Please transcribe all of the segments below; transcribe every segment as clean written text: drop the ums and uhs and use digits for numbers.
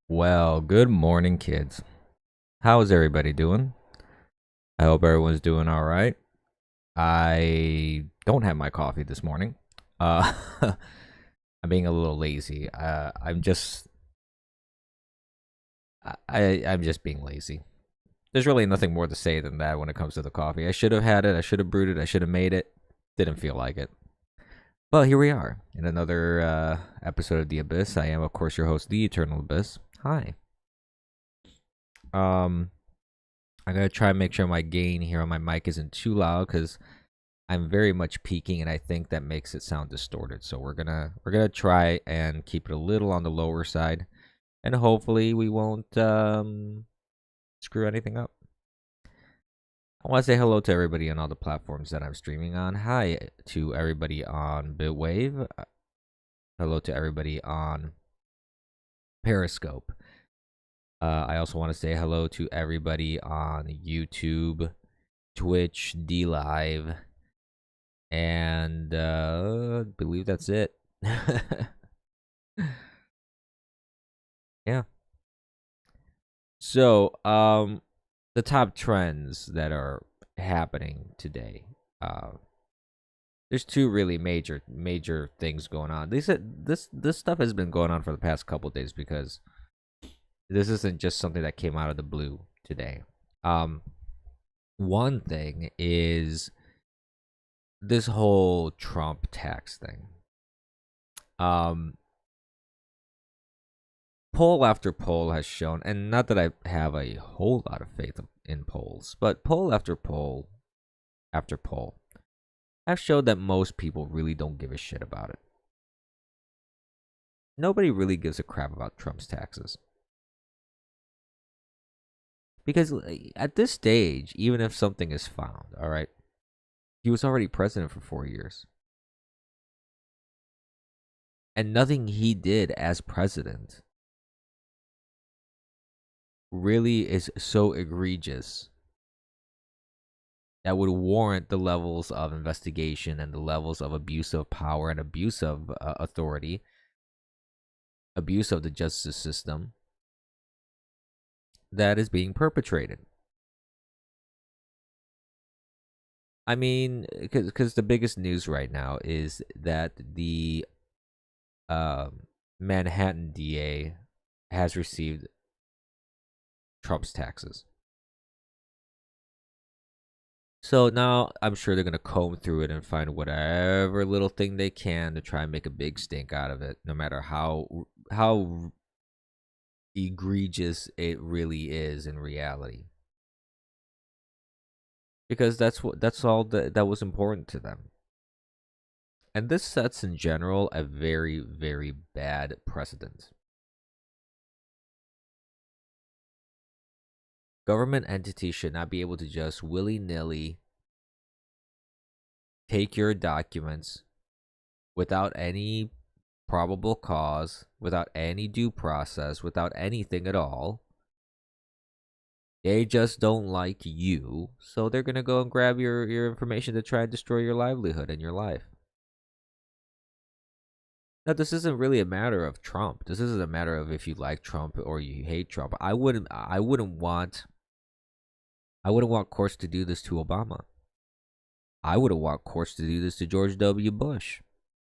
Well, good morning, kids. How's everybody doing? I hope everyone's doing all right. I don't have my coffee this morning. I'm being a little lazy. I'm just being lazy. There's really nothing more to say than that when it comes to the coffee. I should have had it. I should have brewed it. I should have made it. Didn't feel like it. But here we are in another episode of The Abyss. I am, of course, your host, The Eternal Abyss. Hi. Um, I'm gonna try and make sure my gain here on my mic isn't too loud because I'm very much peaking, and I think that makes it sound distorted. So we're gonna try and keep it a little on the lower side, and hopefully we won't screw anything up. I want to say hello to everybody on all the platforms that I'm streaming on. Hi to everybody on Bitwave. Hello to everybody on Periscope. I also want to say hello to everybody on YouTube, Twitch, D Live, and I believe that's it. Yeah. So, the top trends that are happening today. There's two really major things going on. This stuff has been going on for the past couple days because this isn't just something that came out of the blue today. Um, One thing is this whole Trump tax thing. Um, Poll after poll has shown, and not that I have a whole lot of faith in polls, but poll after poll have showed that most people really don't give a shit about it. Nobody really gives a crap about Trump's taxes. Because at this stage, even if something is found, all right, he was already president for 4 years. And nothing he did as president really is so egregious that would warrant the levels of investigation and the levels of abuse of power and abuse of authority, abuse of the justice system that is being perpetrated. I mean, because the biggest news right now is that the Manhattan DA has received Trump's taxes. So now I'm sure they're going to comb through it and find whatever little thing they can to try and make a big stink out of it, no matter how egregious it really is in reality. Because that's all that was important to them. And this sets in general a very, very bad precedent. Government entities should not be able to just willy-nilly take your documents without any probable cause, without any due process, without anything at all. They just don't like you, so they're going to go and grab your information to try and destroy your livelihood and your life. Now, this isn't really a matter of Trump. This isn't a matter of if you like Trump or you hate Trump. I wouldn't want courts to do this to Obama. I wouldn't want courts to do this to George W. Bush.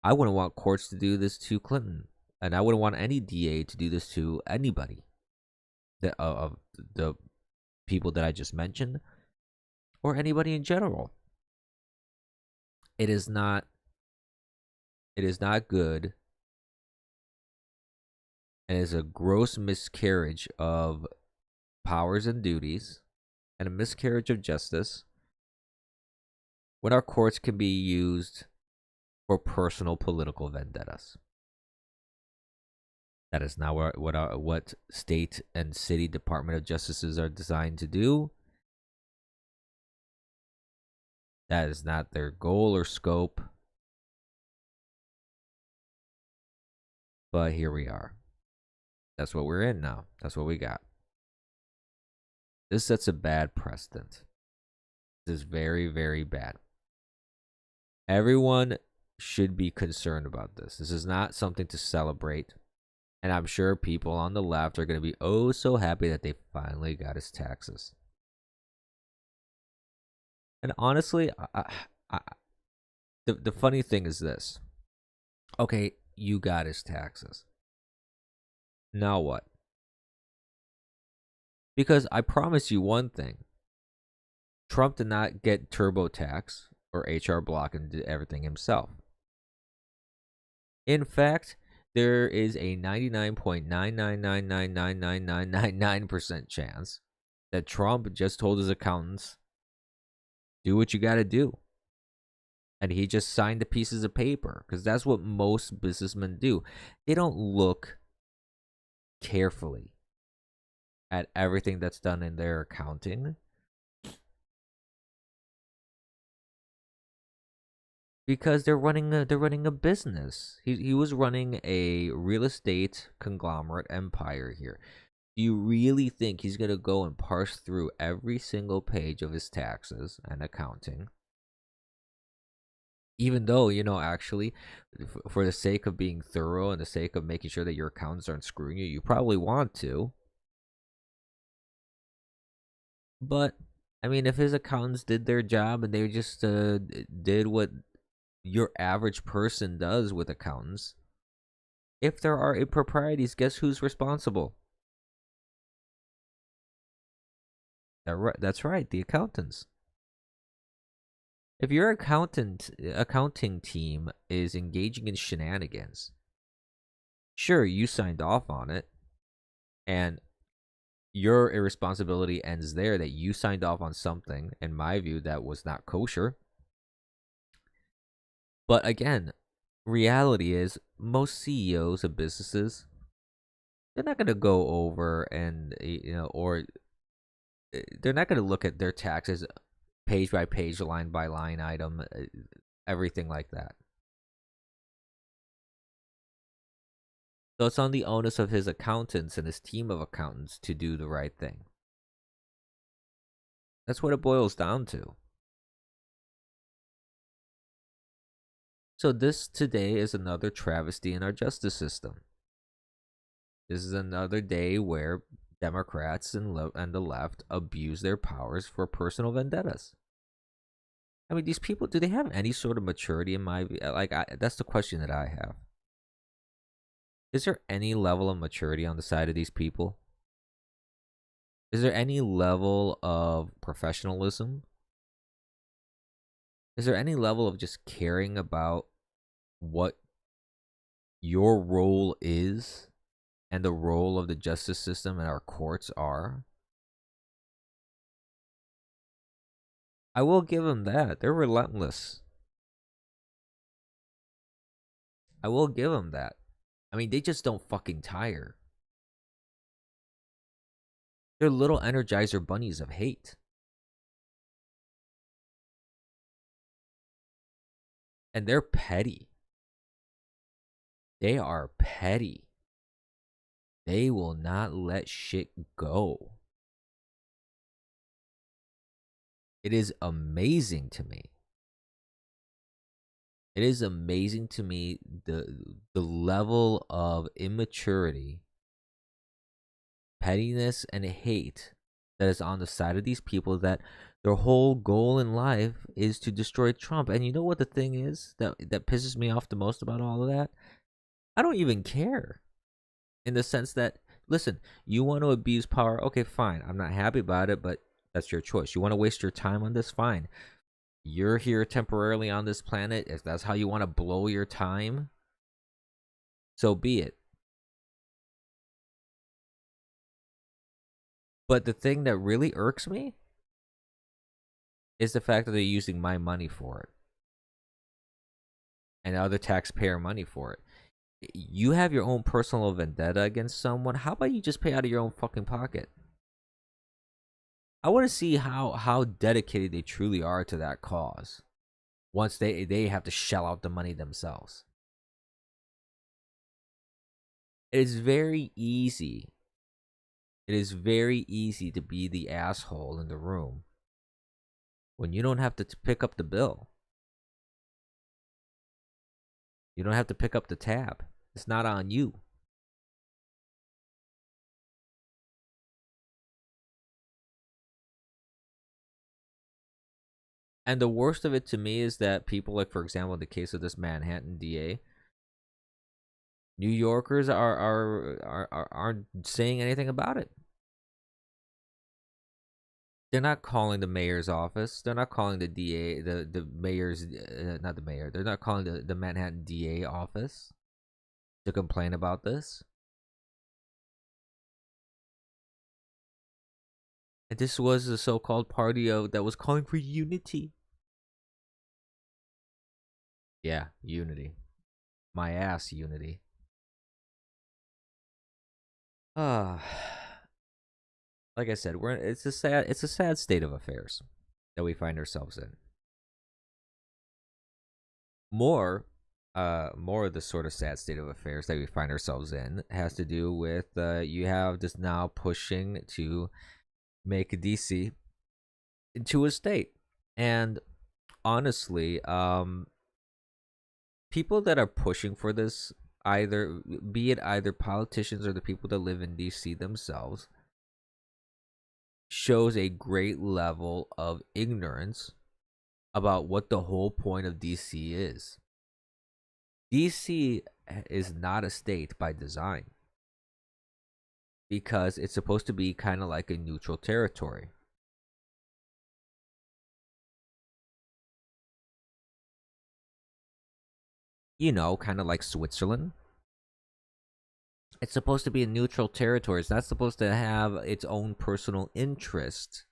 I wouldn't want courts to do this to Clinton, and I wouldn't want any DA to do this to anybody of the people that I just mentioned, or anybody in general. It is not. It is not good, and it is a gross miscarriage of powers and duties, and a miscarriage of justice when our courts can be used for personal political vendettas. That is not what state and city Department of Justices are designed to do. That is not their goal or scope. But here we are. That's what we're in now. That's what we got. This sets a bad precedent. This is very, very bad. Everyone should be concerned about this. This is not something to celebrate. And I'm sure people on the left are going to be oh so happy that they finally got his taxes. And honestly, I, the funny thing is this. Okay, you got his taxes. Now what? Because I promise you one thing. Trump did not get TurboTax or HR Block and did everything himself. In fact, there is a 99.999999999% chance that Trump just told his accountants, do what you got to do. And he just signed the pieces of paper because that's what most businessmen do. They don't look carefully at everything that's done in their accounting because they're running a business. He was running a real estate conglomerate empire here. Do you really think he's going to go and parse through every single page of his taxes and accounting? Even though, actually, for the sake of being thorough and the sake of making sure that your accountants aren't screwing you, you probably want to. But, I mean, if his accountants did their job and they just did what your average person does with accountants, if there are improprieties, guess who's responsible? That's right, the accountants. If your accounting team is engaging in shenanigans, sure, you signed off on it, and your irresponsibility ends there, that you signed off on something, in my view, that was not kosher. But again, reality is most CEOs of businesses, they're not going to go over and, or they're not going to look at their taxes page by page, line by line item, everything like that. So it's on the onus of his accountants and his team of accountants to do the right thing. That's what it boils down to. So this today is another travesty in our justice system. This is another day where Democrats and the left abuse their powers for personal vendettas. I mean, these people, do they have any sort of maturity in my view? That's the question that I have. Is there any level of maturity on the side of these people? Is there any level of professionalism? Is there any level of just caring about what your role is and the role of the justice system and our courts are? I will give them that. They're relentless. I will give them that. I mean, they just don't fucking tire. They're little Energizer bunnies of hate. And they're petty. They are petty. They will not let shit go. It is amazing to me. It is amazing to me the level of immaturity, pettiness, and hate that is on the side of these people, that their whole goal in life is to destroy Trump. And you know what the thing is that pisses me off the most about all of that? I don't even care. In the sense that, listen, you want to abuse power, okay, fine. I'm not happy about it, but that's your choice. You want to waste your time on this, fine. You're here temporarily on this planet. If that's how you want to blow your time, so be it. But the thing that really irks me is the fact that they're using my money for it and other taxpayer money for it. You have your own personal vendetta against someone. How about you just pay out of your own fucking pocket? I want to see how dedicated they truly are to that cause once they have to shell out the money themselves. It is very easy. It is very easy to be the asshole in the room when you don't have to pick up the bill. You don't have to pick up the tab. It's not on you. And the worst of it to me is that people, like, for example, in the case of this Manhattan DA, New Yorkers aren't saying anything about it. They're not calling the mayor's office. They're not calling the DA, the mayor's, not the mayor. They're not calling the Manhattan DA office to complain about this. And this was the so-called party that was calling for unity. Yeah, unity. My ass, unity. Ah, like I said, it's a sad state of affairs that we find ourselves in. More of the sort of sad state of affairs that we find ourselves in has to do with you have this now pushing to make DC into a state, and honestly, people that are pushing for this, either be it either politicians or the people that live in DC themselves, shows a great level of ignorance about what the whole point of DC is. DC is not a state by design because it's supposed to be kind of like a neutral territory. You know, kind of like Switzerland. It's supposed to be a neutral territory. It's not supposed to have its own personal interest,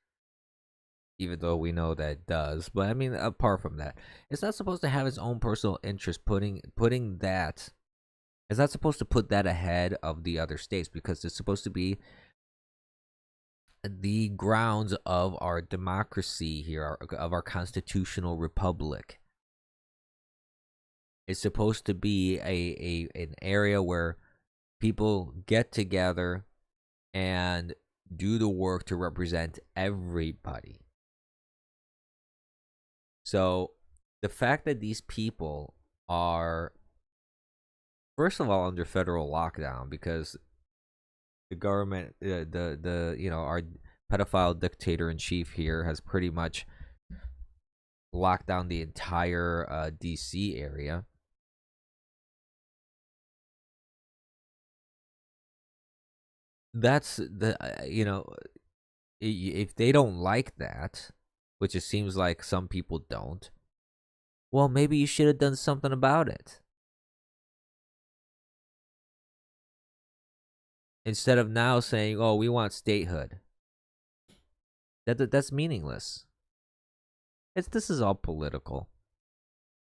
even though we know that it does. But I mean, apart from that, it's not supposed to have its own personal interest. Putting that, it's not supposed to put that ahead of the other states because it's supposed to be the grounds of our democracy here, of our constitutional republic. It's supposed to be an area where people get together and do the work to represent everybody. So the fact that these people are, first of all, under federal lockdown because the government, our pedophile dictator in chief here has pretty much locked down the entire DC area. That's if they don't like that, which it seems like some people don't, well, maybe you should have done something about it. Instead of now saying, "Oh, we want statehood." That's meaningless. This is all political.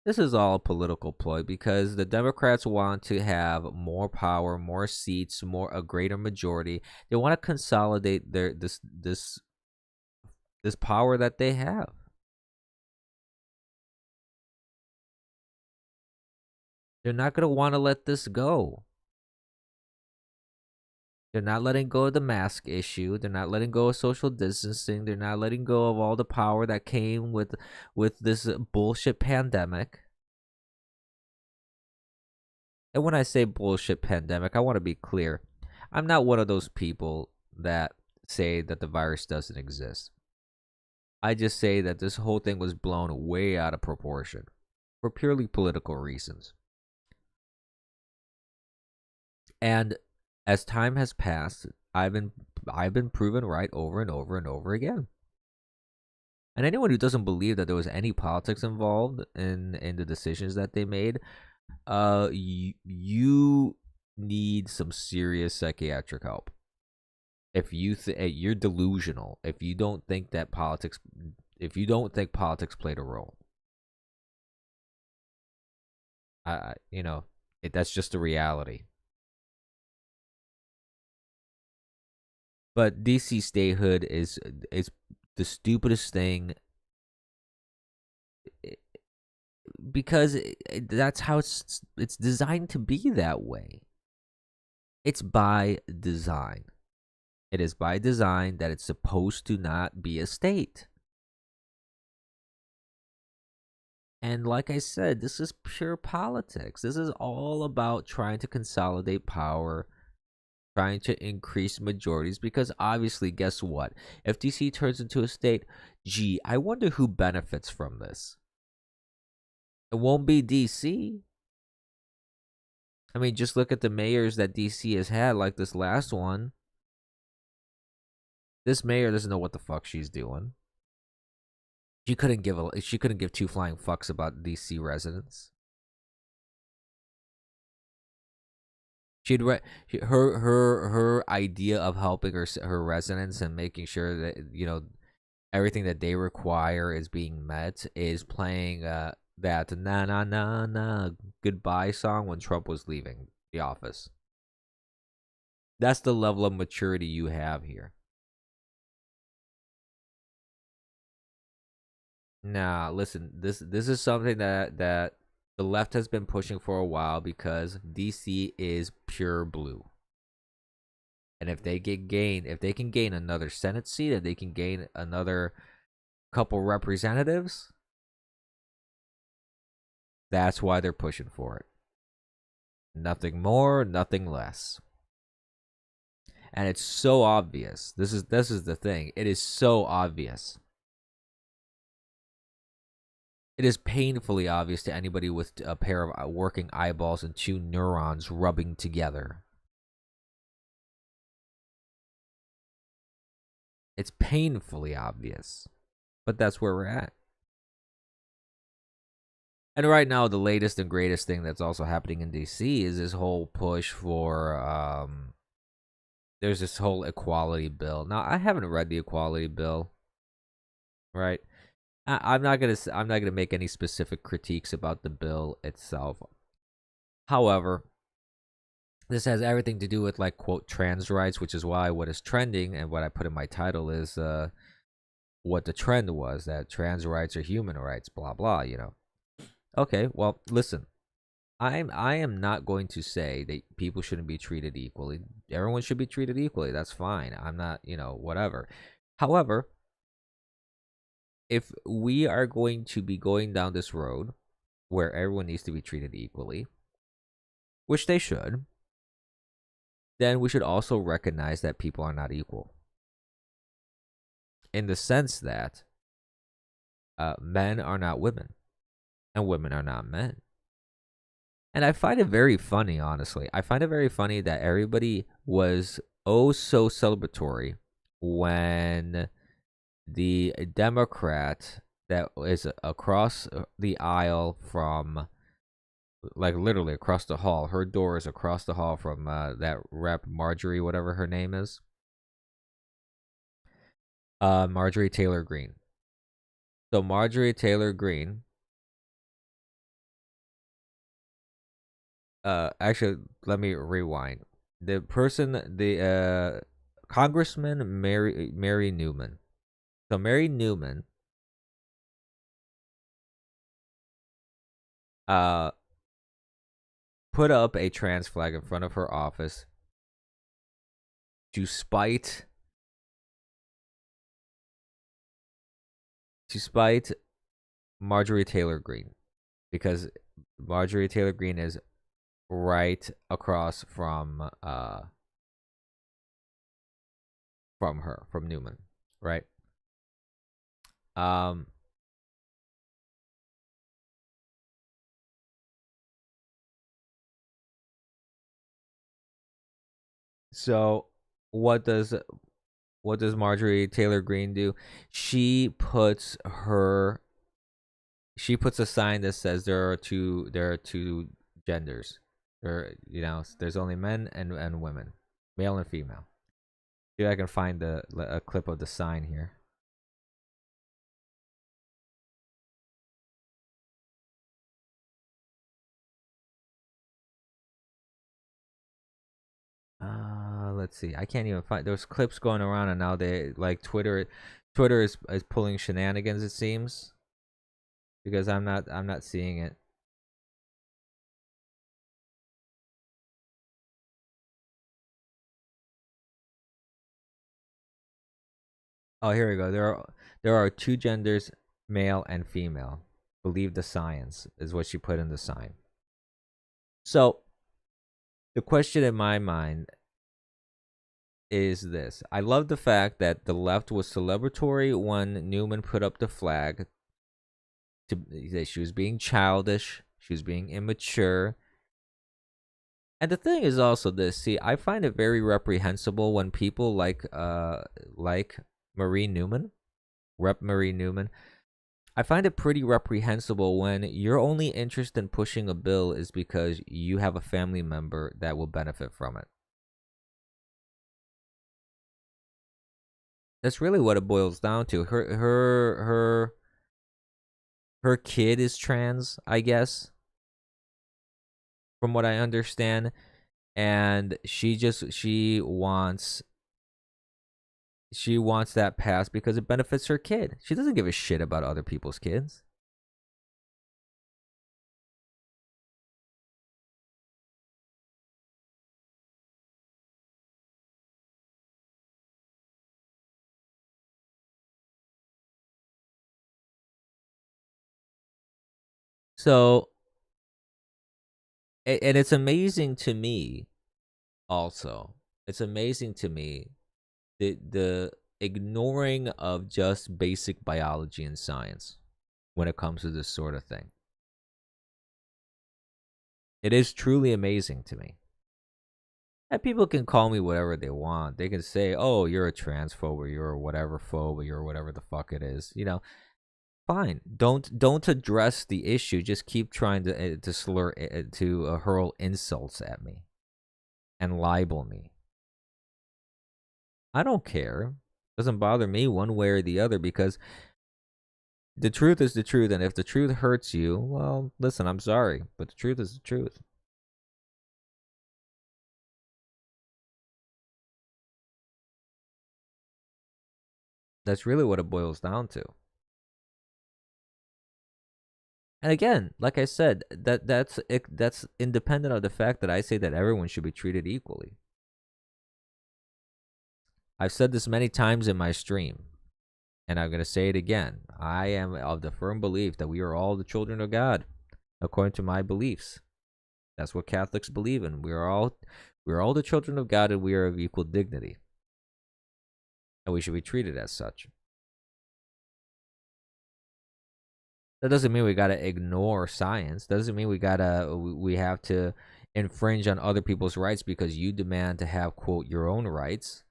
This is all a political ploy because the Democrats want to have more power, more seats, a greater majority. They want to consolidate this power that they have. They're not going to want to let this go. They're not letting go of the mask issue. They're not letting go of social distancing. They're not letting go of all the power that came with this bullshit pandemic. And when I say bullshit pandemic, I want to be clear. I'm not one of those people that say that the virus doesn't exist. I just say that this whole thing was blown way out of proportion for purely political reasons. And as time has passed, I've been proven right over and over and over again. And anyone who doesn't believe that there was any politics involved in the decisions that they made, you need some serious psychiatric help. If you're delusional, if you don't think politics played a role, that's just a reality. But DC statehood is the stupidest thing because that's how it's designed to be that way. It's by design. It is by design that it's supposed to not be a state. And like I said, this is pure politics. This is all about trying to consolidate power trying to increase majorities, because obviously, guess what? If DC turns into a state, gee, I wonder who benefits from this. It won't be DC. I mean, just look at the mayors that DC has had, like this last one. This mayor doesn't know what the fuck she's doing. She couldn't give two flying fucks about DC residents. Her idea of helping her residents and making sure that everything that they require is being met is playing that na na na na goodbye song when Trump was leaving the office. That's the level of maturity you have here. Nah, listen, this is something that the left has been pushing for a while, because DC is pure blue. And if they can gain another Senate seat, if they can gain another couple representatives, that's why they're pushing for it. Nothing more, nothing less. And it's so obvious. This is the thing. It is so obvious. It is painfully obvious to anybody with a pair of working eyeballs and two neurons rubbing together. It's painfully obvious. But that's where we're at. And right now, the latest and greatest thing that's also happening in DC is this whole push for there's this whole equality bill. Now, I haven't read the equality bill, right? I'm not gonna make any specific critiques about the bill itself. However, this has everything to do with, like, quote, trans rights, which is why what is trending and what I put in my title is what the trend was, that trans rights are human rights, blah blah. Okay, well, listen. I am not going to say that people shouldn't be treated equally. Everyone should be treated equally. That's fine. I'm not, whatever. However, if we are going to be going down this road where everyone needs to be treated equally, which they should, then we should also recognize that people are not equal. In the sense that men are not women, and women are not men. And I find it very funny, honestly. I find it very funny that everybody was oh so celebratory when the Democrat that is across the aisle from, like, literally across the hall, her door is across the hall from that rep Marjorie, whatever her name is, Marjorie Taylor Greene. So Marjorie Taylor Greene, actually, let me rewind. The Congressman Mary Newman. So Mary Newman put up a trans flag in front of her office to spite Marjorie Taylor Greene, because Marjorie Taylor Greene is right across from Newman, right? So what does Marjorie Taylor Greene do? She puts a sign that says there are two genders. There's only men and women, male and female. See if I can find a clip of the sign here. Let's see. I can't even find. There's clips going around, and now they, like, Twitter is pulling shenanigans, it seems, because I'm not seeing it. Oh, here we go. There are two genders, male and female. Believe the science is what she put in the sign. So the question in my mind is this. I love the fact that the left was celebratory when Newman put up the flag. She was being childish. She was being immature. And the thing is also this. See, I find it very reprehensible when people like Marie Newman, Rep. Marie Newman. I find it pretty reprehensible when your only interest in pushing a bill is because you have a family member that will benefit from it. That's really what it boils down to. Her kid is trans, I guess, from what I understand, and she wants that passed because it benefits her kid. She doesn't give a shit about other people's kids. So, and it's amazing to me also. It's amazing to me the ignoring of just basic biology and science when it comes to this sort of thing. It is truly amazing to me. And people can call me whatever they want. They can say, "Oh, you're a transphobe, or you're a whatever phobe, or you're whatever the fuck it is." Fine. Don't address the issue. Just keep trying to slur to hurl insults at me and libel me. I don't care. Doesn't bother me one way or the other because the truth is the truth, and if the truth hurts you, well, listen, I'm sorry, but the truth is the truth. That's really what it boils down to. And again, like I said, that's independent of the fact that I say that everyone should be treated equally. I've said this many times in my stream, and I'm going to say it again. I am of the firm belief that we are all the children of God, according to my beliefs. That's what Catholics believe in. We are all the children of God, and we are of equal dignity, and we should be treated as such. That doesn't mean we gotta ignore science. Doesn't mean we have to infringe on other people's rights because you demand to have, quote, your own rights.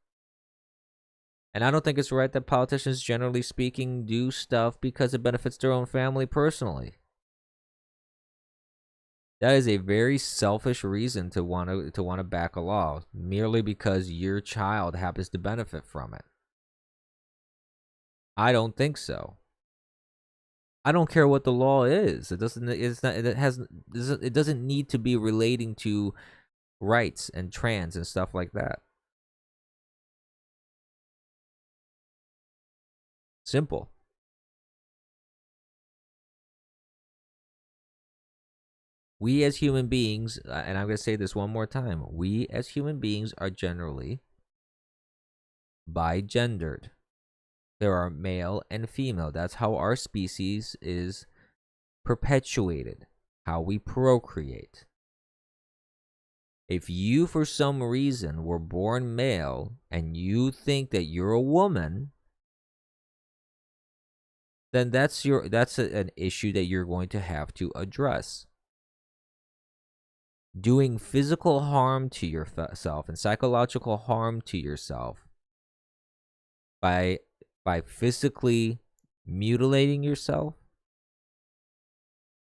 And I don't think it's right that politicians, generally speaking, do stuff because it benefits their own family personally. That is a very selfish reason to want to back a law merely because your child happens to benefit from it. I don't think so. I don't care what the law is. It doesn't. It's not. It has. It doesn't need to be relating to rights and trans and stuff like that. Simple. We as human beings, and I'm going to say this one more time. We as human beings are generally bigendered. There are male and female. That's how our species is perpetuated. How we procreate. If you, for some reason, were born male and you think that you're a woman, then that's an issue that you're going to have to address. Doing physical harm to yourself and psychological harm to yourself by physically mutilating yourself,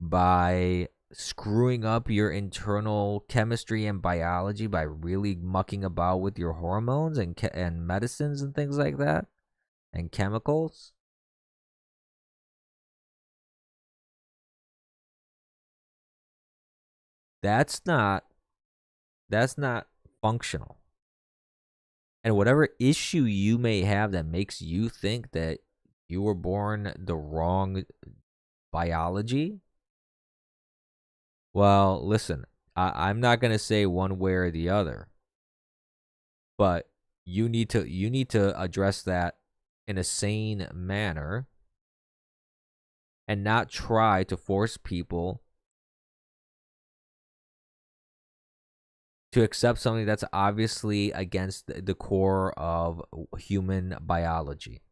by screwing up your internal chemistry and biology by really mucking about with your hormones and medicines and things like that and chemicals. That's not functional. And whatever issue you may have that makes you think that you were born the wrong biology, well, listen, I'm not gonna say one way or the other, but you need to address that in a sane manner and not try to force people to accept something that's obviously against the core of human biology.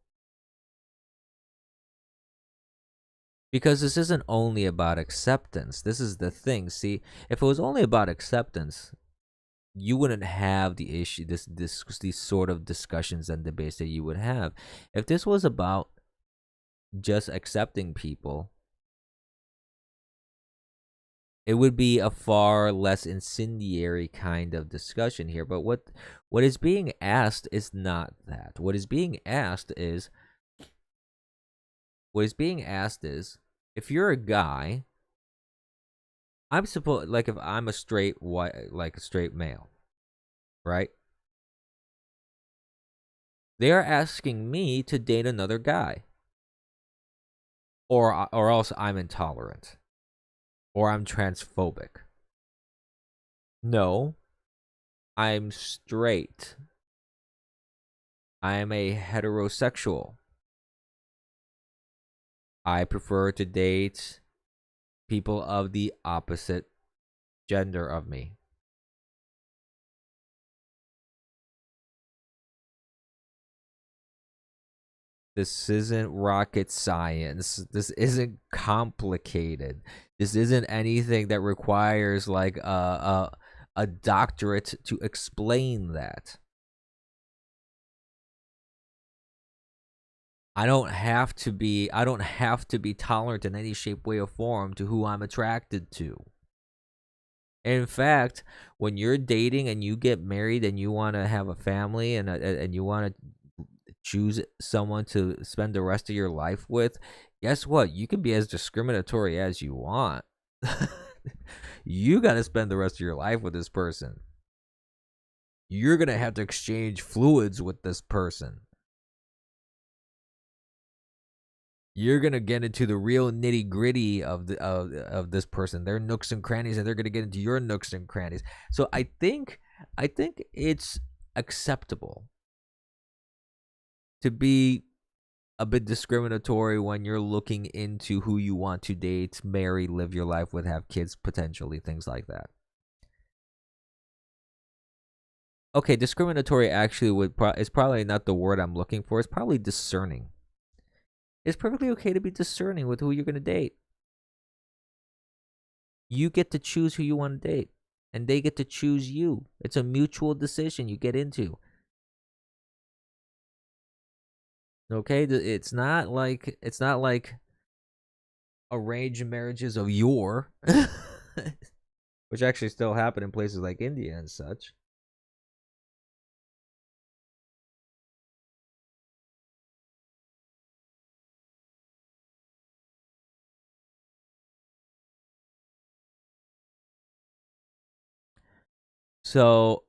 Because this isn't only about acceptance. This is the thing. See, if it was only about acceptance, you wouldn't have the issue, these sort of discussions and debates that you would have. If this was about just accepting people, it would be a far less incendiary kind of discussion here. But what is being asked is not that. What is being asked is if you're a guy, I'm supposed, like, if I'm a straight white, like a straight male, right? They are asking me to date another guy, or else I'm intolerant, or I'm transphobic. No, I'm straight. I'm a heterosexual. I prefer to date people of the opposite gender of me. This isn't rocket science. This isn't complicated. This isn't anything that requires like a doctorate to explain that. I don't have to be tolerant in any shape, way, or form to who I'm attracted to. In fact, when you're dating and you get married and you want to have a family and you want to choose someone to spend the rest of your life with, guess what? You can be as discriminatory as you want. You got to spend the rest of your life with this person. You're going to have to exchange fluids with this person. You're going to get into the real nitty gritty of this person, their nooks and crannies, and they're going to get into your nooks and crannies. So I think it's acceptable to be a bit discriminatory when you're looking into who you want to date, marry, live your life with, have kids, potentially, things like that. Okay, discriminatory actually is probably not the word I'm looking for. It's probably discerning. It's perfectly okay to be discerning with who you're going to date. You get to choose who you want to date, and they get to choose you. It's a mutual decision you get into. Okay, it's not like arranged marriages of yore, which actually still happen in places like India and such. So,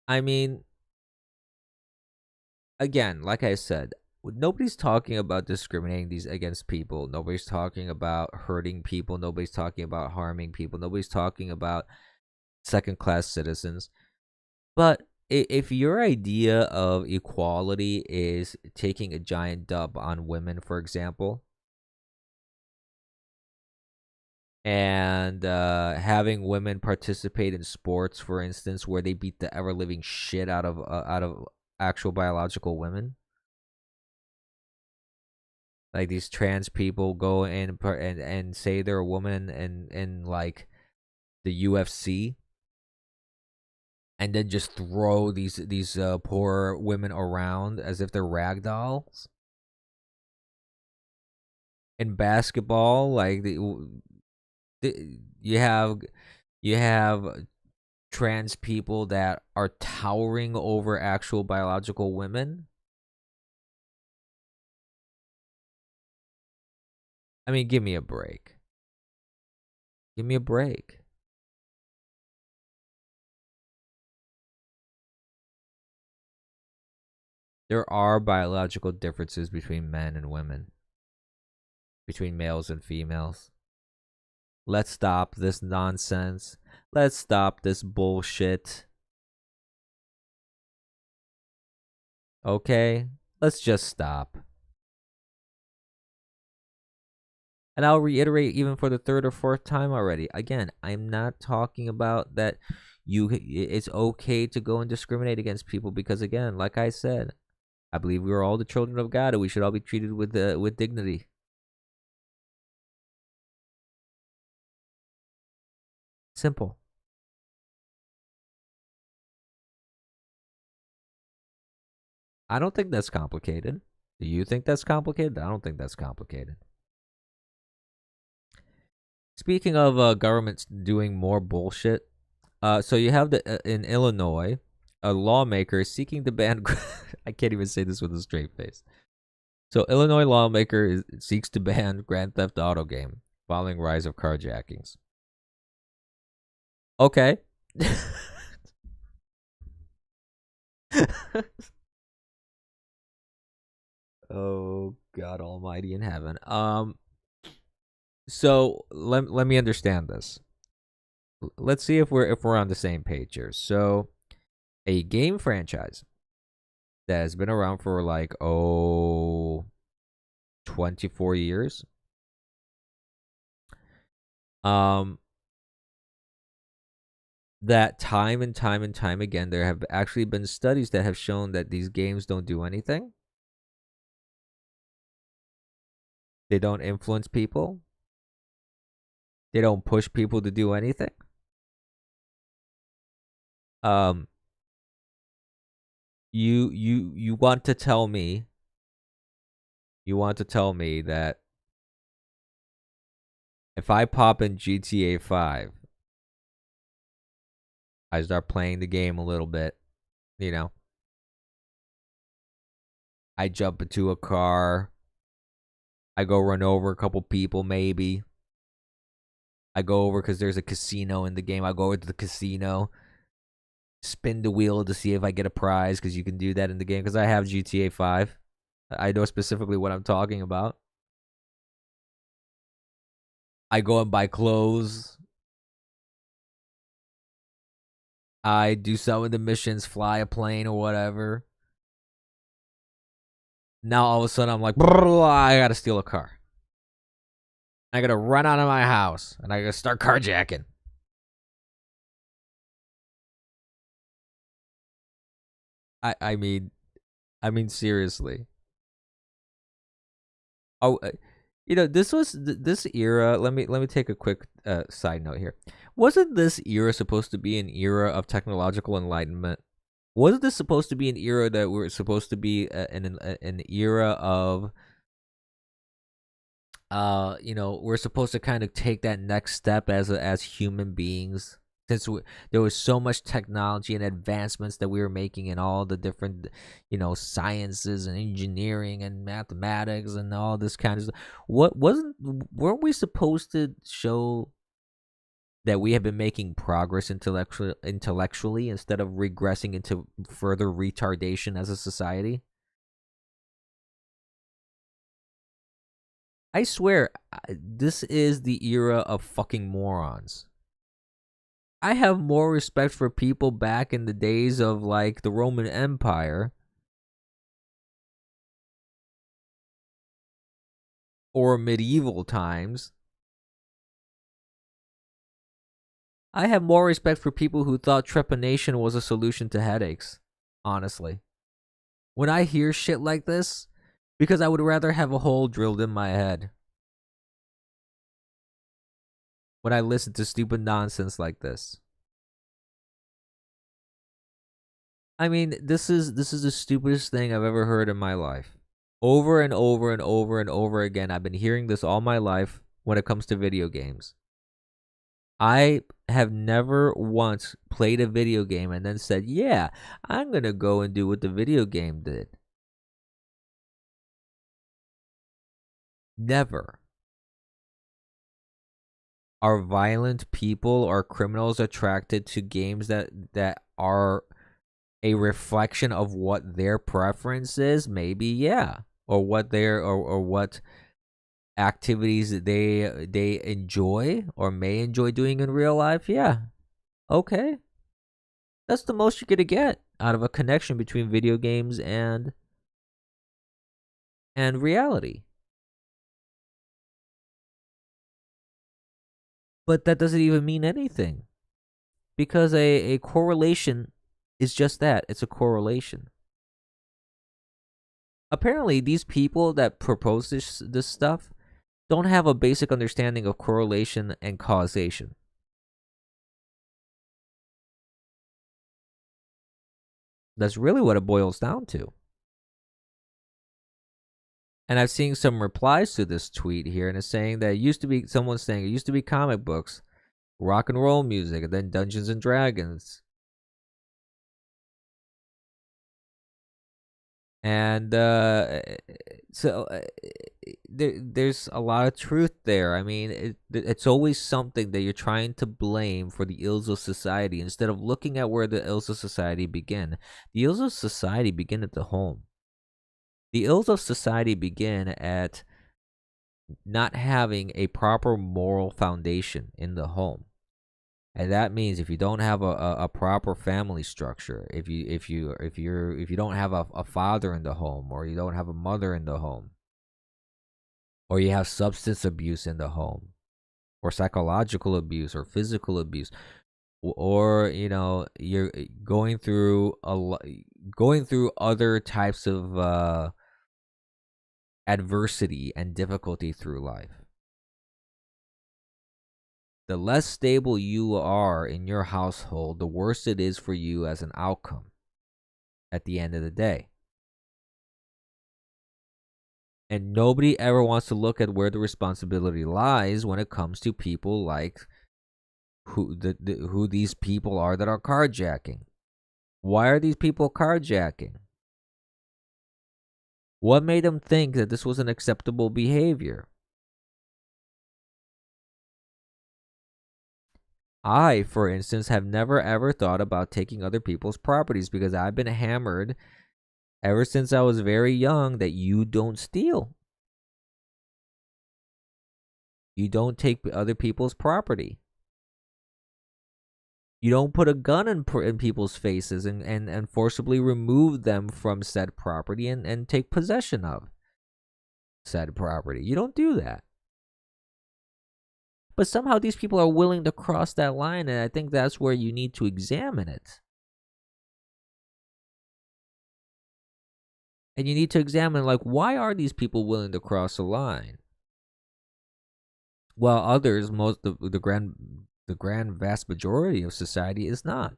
I mean, again, like I said, nobody's talking about discriminating against people. Nobody's talking about hurting people. Nobody's talking about harming people. Nobody's talking about second-class citizens. But if your idea of equality is taking a giant dub on women, for example, and having women participate in sports, for instance, where they beat the ever living shit out of actual biological women, like these trans people go in and say they're a woman in like the UFC, and then just throw these poor women around as if they're rag dolls. In basketball, like you have trans people that are towering over actual biological women. I mean, give me a break. Give me a break. There are biological differences between men and women, between males and females. Let's stop this nonsense. Let's stop this bullshit. Okay? Let's just stop. And I'll reiterate even for the third or fourth time already. Again, I'm not talking about that It's okay to go and discriminate against people because, again, like I said, I believe we are all the children of God and we should all be treated with dignity. Simple. I don't think that's complicated. Do you think that's complicated? I don't think that's complicated. Speaking of governments doing more bullshit, so you have in Illinois, a lawmaker is seeking to ban. I can't even say this with a straight face. So Illinois lawmaker seeks to ban Grand Theft Auto game following rise of carjackings. Okay. Oh God Almighty in heaven. So let me understand this. Let's see if we're on the same page here. So, a game franchise that has been around for like 24 years. That time and time and time again, there have actually been studies that have shown that these games don't do anything. They don't influence people. They don't push people to do anything. You want to tell me that if I pop in GTA 5, I start playing the game a little bit, I jump into a car, I go run over a couple people maybe. I go over because there's a casino in the game. I go over to the casino, spin the wheel to see if I get a prize because you can do that in the game because I have GTA 5. I know specifically what I'm talking about. I go and buy clothes. I do some of the missions, fly a plane or whatever. Now all of a sudden I'm like, I gotta steal a car. I gotta run out of my house and I gotta start carjacking. I mean seriously. Oh, this era. Let me take a quick side note here. Wasn't this era supposed to be an era of technological enlightenment? Wasn't this supposed to be an era that we're supposed to be an era of we're supposed to kind of take that next step as human beings, since there was so much technology and advancements that we were making in all the different sciences and engineering and mathematics and all this kind of stuff. Weren't we supposed to show that we have been making progress intellectually instead of regressing into further retardation as a society? I swear, this is the era of fucking morons. I have more respect for people back in the days of like the Roman Empire or medieval times. I have more respect for people who thought trepanation was a solution to headaches, honestly. When I hear shit like this, because I would rather have a hole drilled in my head when I listen to stupid nonsense like this. I mean, this is the stupidest thing I've ever heard in my life. Over and over and over and over again, I've been hearing this all my life when it comes to video games. I have never once played a video game and then said, yeah, I'm going to go and do what the video game did. Never. Are violent people or criminals attracted to games that are a reflection of what their preference is? Maybe, yeah. Or what or what activities they enjoy or may enjoy doing in real life? Yeah. Okay. That's the most you're gonna get out of a connection between video games and reality. But that doesn't even mean anything. Because a correlation is just that. It's a correlation. Apparently, these people that propose this stuff don't have a basic understanding of correlation and causation. That's really what it boils down to. And I've seen some replies to this tweet here, and it's saying that someone's saying it used to be comic books, rock and roll music, and then Dungeons and Dragons. And there's a lot of truth there. I mean, it's always something that you're trying to blame for the ills of society instead of looking at where the ills of society begin. The ills of society begin at the home. The ills of society begin at not having a proper moral foundation in the home. And that means if you don't have a proper family structure, if you don't have a father in the home, or you don't have a mother in the home, or you have substance abuse in the home, or psychological abuse, or physical abuse, or you're going through other types of adversity and difficulty through life. The less stable you are in your household, the worse it is for you as an outcome at the end of the day. And nobody ever wants to look at where the responsibility lies when it comes to people like who these people are that are carjacking. Why are these people carjacking? What made them think that this was an acceptable behavior? I, for instance, have never ever thought about taking other people's properties because I've been hammered ever since I was very young that you don't steal. You don't take other people's property. You don't put a gun in people's faces and forcibly remove them from said property and take possession of said property. You don't do that. But somehow these people are willing to cross that line, and I think that's where you need to examine it. And you need to examine, like, why are these people willing to cross a line? While others, the grand vast majority of society is not.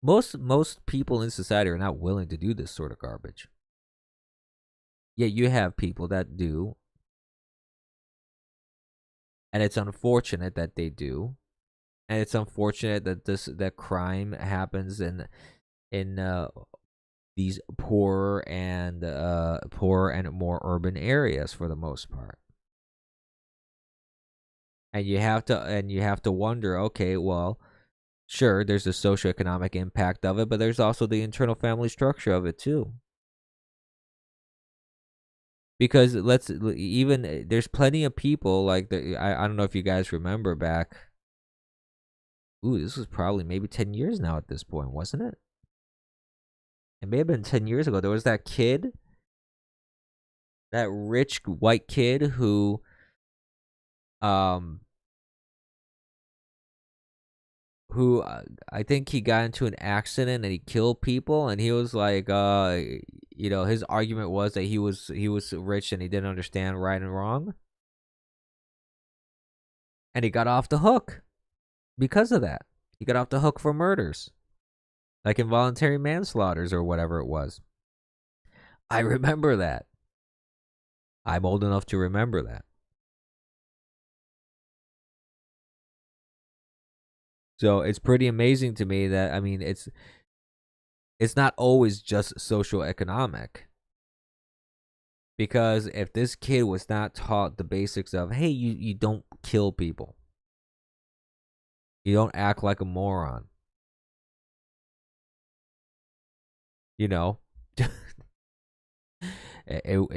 Most people in society are not willing to do this sort of garbage. Yet you have people that do. And it's unfortunate that they do. And it's unfortunate that that crime happens in these poorer and more urban areas for the most part. And you have to wonder, okay, well, sure, there's the socioeconomic impact of it, but there's also the internal family structure of it too. Because there's plenty of people like I don't know if you guys remember back. Ooh, this was probably maybe 10 years now at this point, wasn't it? It may have been 10 years ago. There was that kid, that rich white kid who I think he got into an accident and he killed people, and he was like his argument was that he was rich and he didn't understand right and wrong. And he got off the hook because of that. He got off the hook for murders, like involuntary manslaughters or whatever it was. I remember that. I'm old enough to remember that. So it's pretty amazing to me that, I mean, it's not always just social economic. Because if this kid was not taught the basics of, hey, you don't kill people. You don't act like a moron. It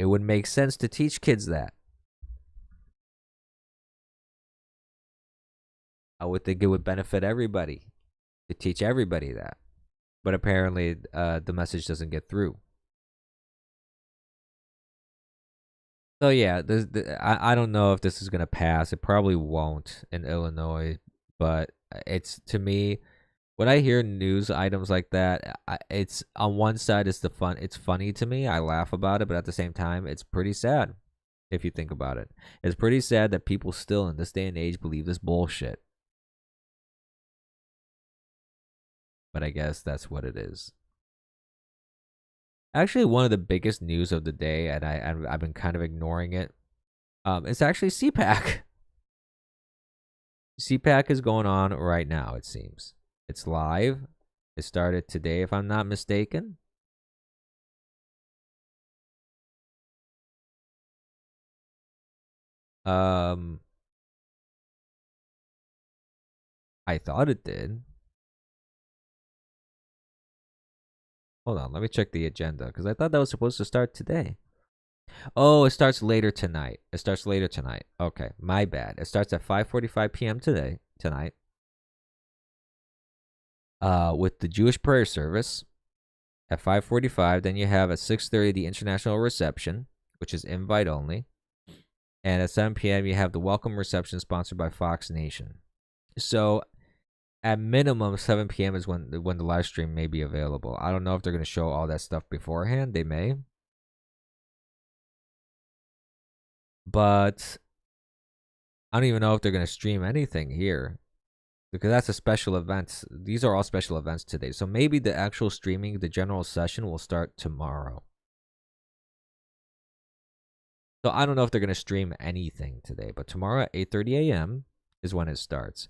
would make sense to teach kids that. I would think it would benefit everybody to teach everybody that. But apparently, the message doesn't get through. So yeah, I don't know if this is gonna pass. It probably won't in Illinois, but It's, to me, when I hear news items like that, it's on one side, it's funny to me. I laugh about it, but at the same time, it's pretty sad if you think about it. It's pretty sad that people still in this day and age believe this bullshit. But I guess that's what it is. Actually, one of the biggest news of the day, and I've been kind of ignoring it. It's actually CPAC. CPAC is going on right now. It seems it's live. It started today, if I'm not mistaken. I thought it did. Hold on, let me check the agenda because I thought that was supposed to start today. Oh, it starts later tonight. Okay, my bad. It starts at 5:45 p.m. tonight. With the Jewish prayer service at 5:45. Then you have at 6:30 the international reception, which is invite only. And at 7 p.m. you have the welcome reception sponsored by Fox Nation. So at minimum 7 p.m. is when the live stream may be available. I don't know if they're going to show all that stuff beforehand. They may. But I don't even know if they're going to stream anything here, because that's a special event. These are all special events today. So maybe the actual streaming, the general session, will start tomorrow. So I don't know if they're going to stream anything today, but tomorrow at 8:30 a.m. is when it starts.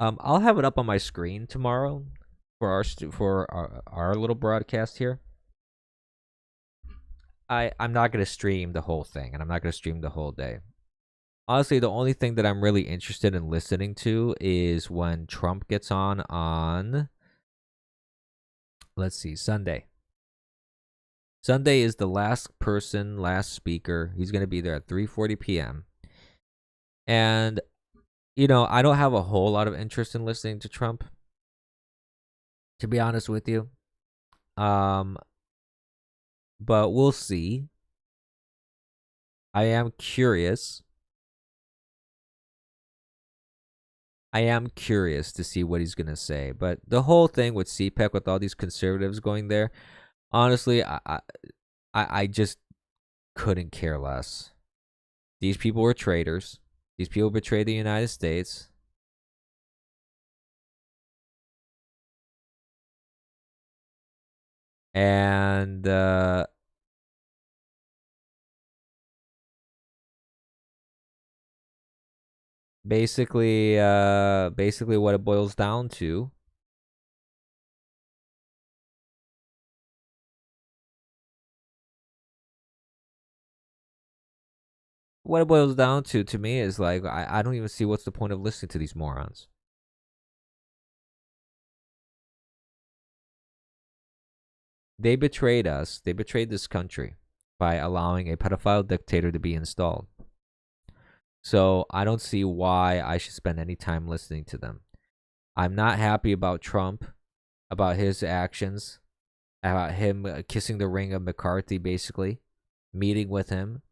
I'll have it up on my screen tomorrow for our little broadcast here. I'm not going to stream the whole thing, and I'm not going to stream the whole day. Honestly, the only thing that I'm really interested in listening to is when Trump gets on, let's see, Sunday. Sunday is the last speaker. He's going to be there at 3:40 p.m. And, I don't have a whole lot of interest in listening to Trump, to be honest with you. But we'll see. I am curious. To see what he's going to say. But the whole thing with CPAC, with all these conservatives going there, honestly, I just couldn't care less. These people were traitors. These people betrayed the United States. And basically what it boils down to me is like, I don't even see what's the point of listening to these morons. They betrayed us. They betrayed this country by allowing a pedophile dictator to be installed. So I don't see why I should spend any time listening to them. I'm not happy about Trump, about his actions, about him kissing the ring of McCarthy, basically, meeting with him.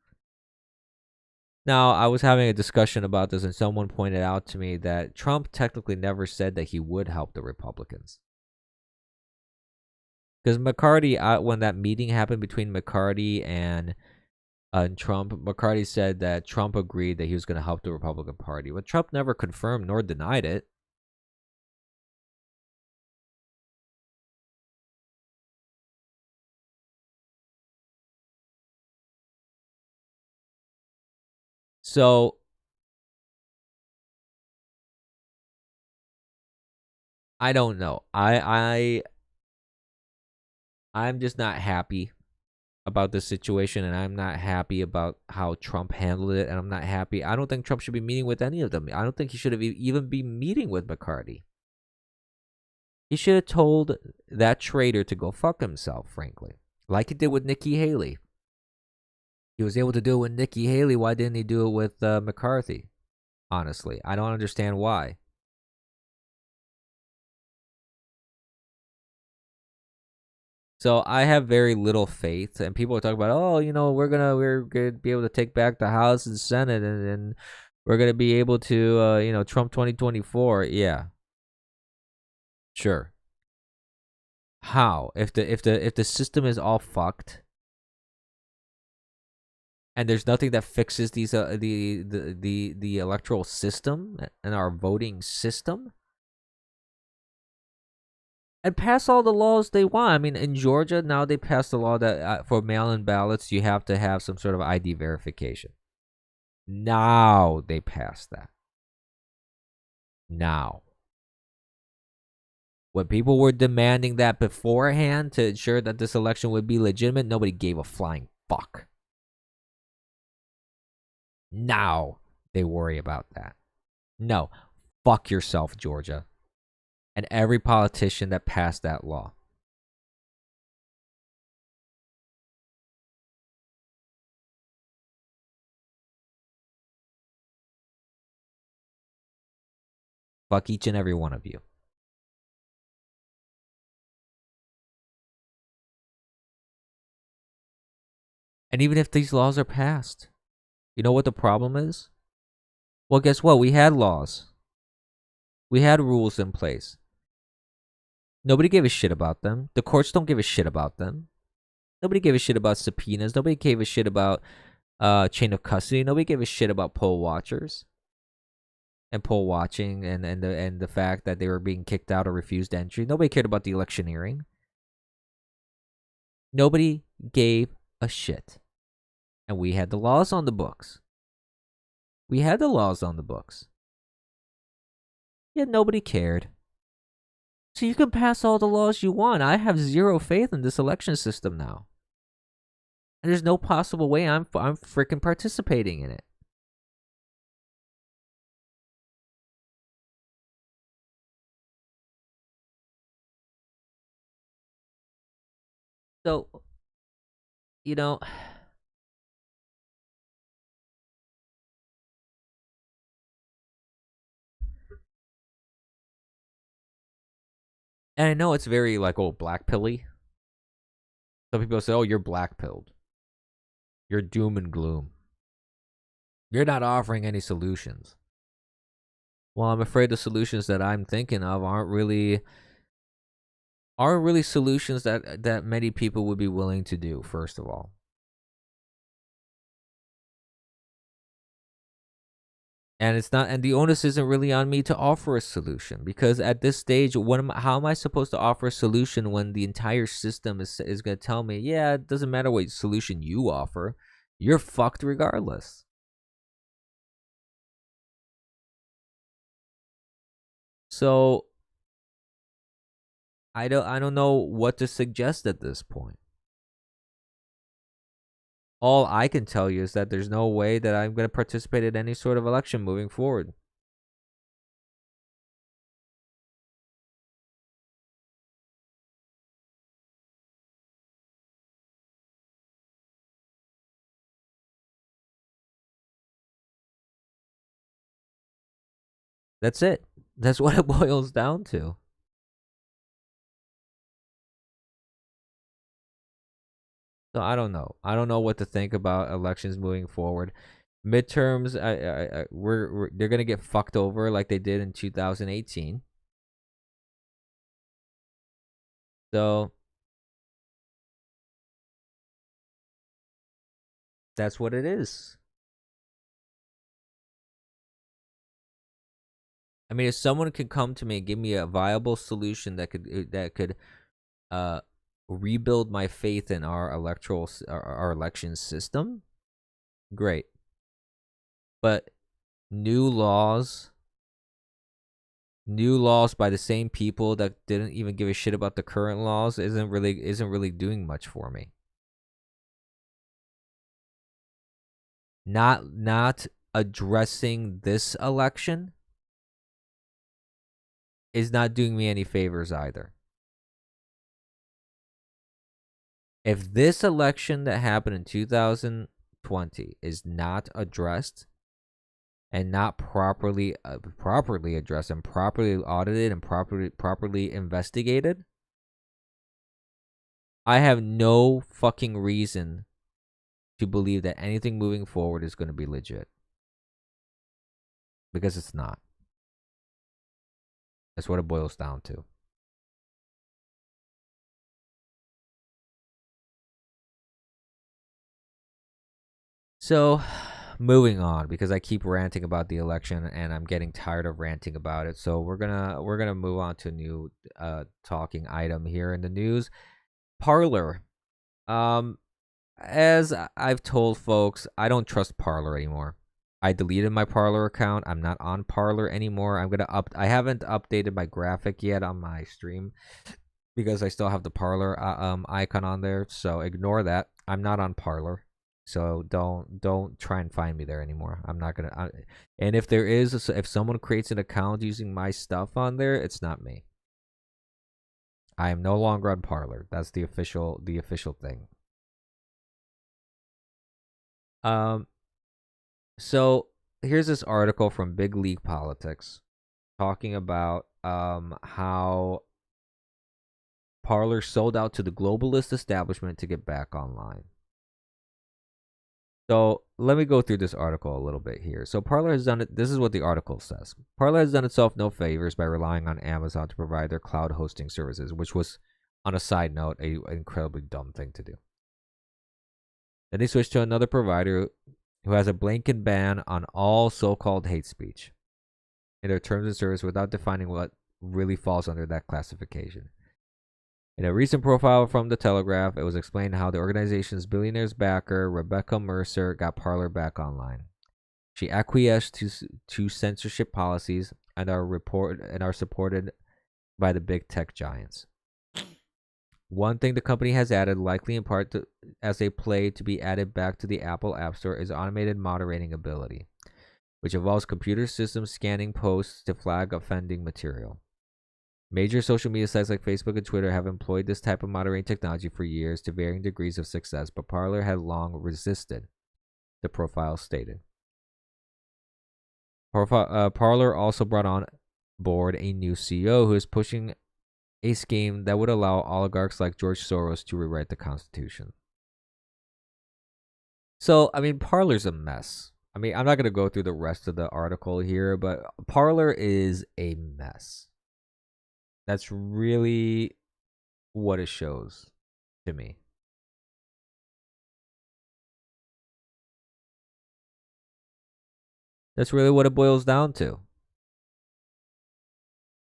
Now, I was having a discussion about this, and someone pointed out to me that Trump technically never said that he would help the Republicans. Because McCarthy, when that meeting happened between McCarthy and Trump, McCarthy said that Trump agreed that he was going to help the Republican Party, but Trump never confirmed nor denied it. So I don't know. I'm just not happy about this situation, and I'm not happy about how Trump handled it, and I'm not happy. I don't think Trump should be meeting with any of them. I don't think he should have even been meeting with McCarthy. He should have told that traitor to go fuck himself, frankly, like he did with Nikki Haley. He was able to do it with Nikki Haley. Why didn't he do it with McCarthy? Honestly, I don't understand why. So I have very little faith, and people are talking about, we're gonna be able to take back the House and Senate, and we're gonna be able to, Trump 2024. Yeah, sure. How? If the system is all fucked and there's nothing that fixes these the electoral system and our voting system, and pass all the laws they want. I mean, in Georgia now they passed a law that for mail-in ballots you have to have some sort of ID verification. Now they passed that. Now, when people were demanding that beforehand to ensure that this election would be legitimate, nobody gave a flying fuck. Now they worry about that. No, fuck yourself, Georgia, and every politician that passed that law. Fuck each and every one of you. And even if these laws are passed, you know what the problem is? Well, guess what? We had laws. We had rules in place. Nobody gave a shit about them. The courts don't give a shit about them. Nobody gave a shit about subpoenas. Nobody gave a shit about chain of custody. Nobody gave a shit about poll watchers and poll watching and the fact that they were being kicked out or refused entry. Nobody cared about the electioneering. Nobody gave a shit. And we had the laws on the books. We had the laws on the books. Yet nobody cared. So you can pass all the laws you want. I have zero faith in this election system now. And there's no possible way I'm freaking participating in it. So, and I know it's very like, black pilly. Some people say, you're black pilled. You're doom and gloom. You're not offering any solutions. Well, I'm afraid the solutions that I'm thinking of aren't really solutions that many people would be willing to do, first of all. And it's not, and the onus isn't really on me to offer a solution, because at this stage, how am I supposed to offer a solution when the entire system is going to tell me, yeah, it doesn't matter what solution you offer, you're fucked regardless. So I don't know what to suggest at this point. All I can tell you is that there's no way that I'm going to participate in any sort of election moving forward. That's it. That's what it boils down to. So I don't know. I don't know what to think about elections moving forward. Midterms, they're gonna get fucked over like they did in 2018. So that's what it is. I mean, if someone could come to me and give me a viable solution that could rebuild my faith in our our election system, great. But new laws by the same people that didn't even give a shit about the current laws isn't really doing much for me. Not addressing this election is not doing me any favors either. If this election that happened in 2020 is not addressed and not properly addressed and properly audited and properly investigated, I have no fucking reason to believe that anything moving forward is going to be legit. because it's not. That's what it boils down to. So, moving on, because I keep ranting about the election and I'm getting tired of ranting about it. So we're gonna move on to a new talking item here in the news. Parler. Um, as I've told folks, I don't trust Parler anymore. I deleted my Parler account. I'm not on Parler anymore. I haven't updated my graphic yet on my stream because I still have the Parler icon on there. So ignore that. I'm not on Parler. So don't try and find me there anymore. I'm not gonna. And if there is, if someone creates an account using my stuff on there, it's not me. I am no longer on Parler. That's the official thing. Um. So here's this article from Big League Politics talking about how Parler sold out to the globalist establishment to get back online. So let me go through this article a little bit here. So Parler has done it. This is what the article says. Parler has done itself no favors by relying on Amazon to provide their cloud hosting services, which was, on a side note, an incredibly dumb thing to do. Then they switched to another provider who has a blanket ban on all so-called hate speech in their terms of service without defining what really falls under that classification. In a recent profile from The Telegraph, it was explained how the organization's billionaire's backer, Rebecca Mercer, got Parler back online. She acquiesced to censorship policies and are supported by the big tech giants. One thing the company has added, likely in part as a play to be added back to the Apple App Store, is automated moderating ability, which involves computer systems scanning posts to flag offending material. Major social media sites like Facebook and Twitter have employed this type of moderating technology for years to varying degrees of success, but Parler had long resisted, the profile stated. Parler also brought on board a new CEO who is pushing a scheme that would allow oligarchs like George Soros to rewrite the Constitution. So, I mean, Parler's a mess. I mean, I'm not going to go through the rest of the article here, but Parler is a mess. That's really what it shows to me. That's really what it boils down to.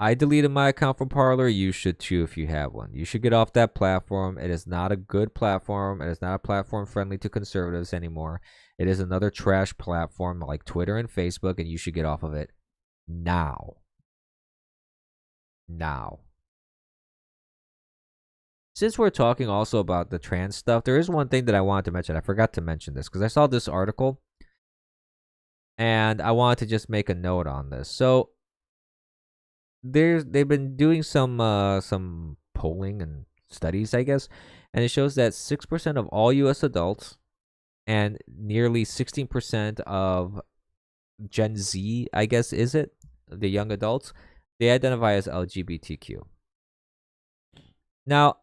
I deleted my account from Parler. You should too if you have one. You should get off that platform. It is not a good platform. It is not a platform friendly to conservatives anymore. It is another trash platform like Twitter and Facebook, and you should get off of it now. Now. Since we're talking also about the trans stuff, there is one thing that I wanted to mention. I forgot to mention this because I saw this article and I wanted to just make a note on this. So they've been doing some polling and studies, I guess, and it shows that 6% of all US adults and nearly 16% of Gen Z, I guess, is it? The young adults, they identify as LGBTQ. Now,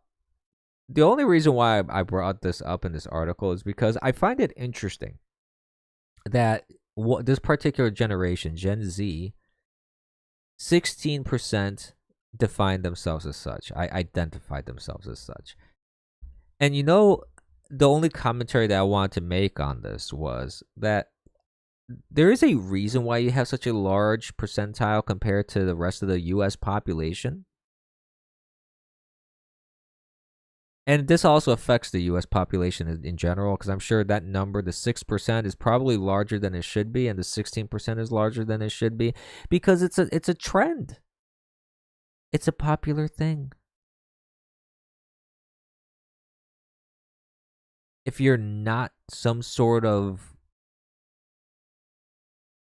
the only reason why I brought this up in this article is because I find it interesting that this particular generation, Gen Z, 16% define themselves as such. I identified themselves as such. And the only commentary that I wanted to make on this was that there is a reason why you have such a large percentile compared to the rest of the US population. And this also affects the U.S. population in general, because I'm sure that number, the 6%, is probably larger than it should be, and the 16% is larger than it should be, because it's a trend. It's a popular thing. If you're not some sort of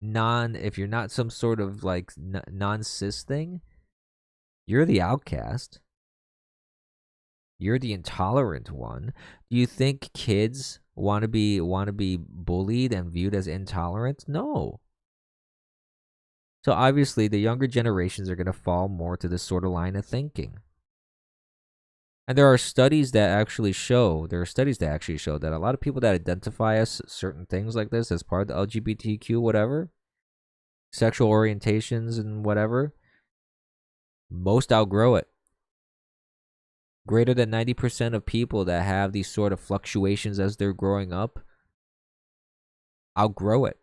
like non-cis thing, you're the outcast. You're the intolerant one. Do you think kids want to be bullied and viewed as intolerant? No. So obviously the younger generations are going to fall more to this sort of line of thinking. And there are studies that actually show that a lot of people that identify as certain things like this as part of the LGBTQ whatever, sexual orientations and whatever, most outgrow it. Greater than 90% of people that have these sort of fluctuations as they're growing up outgrow it.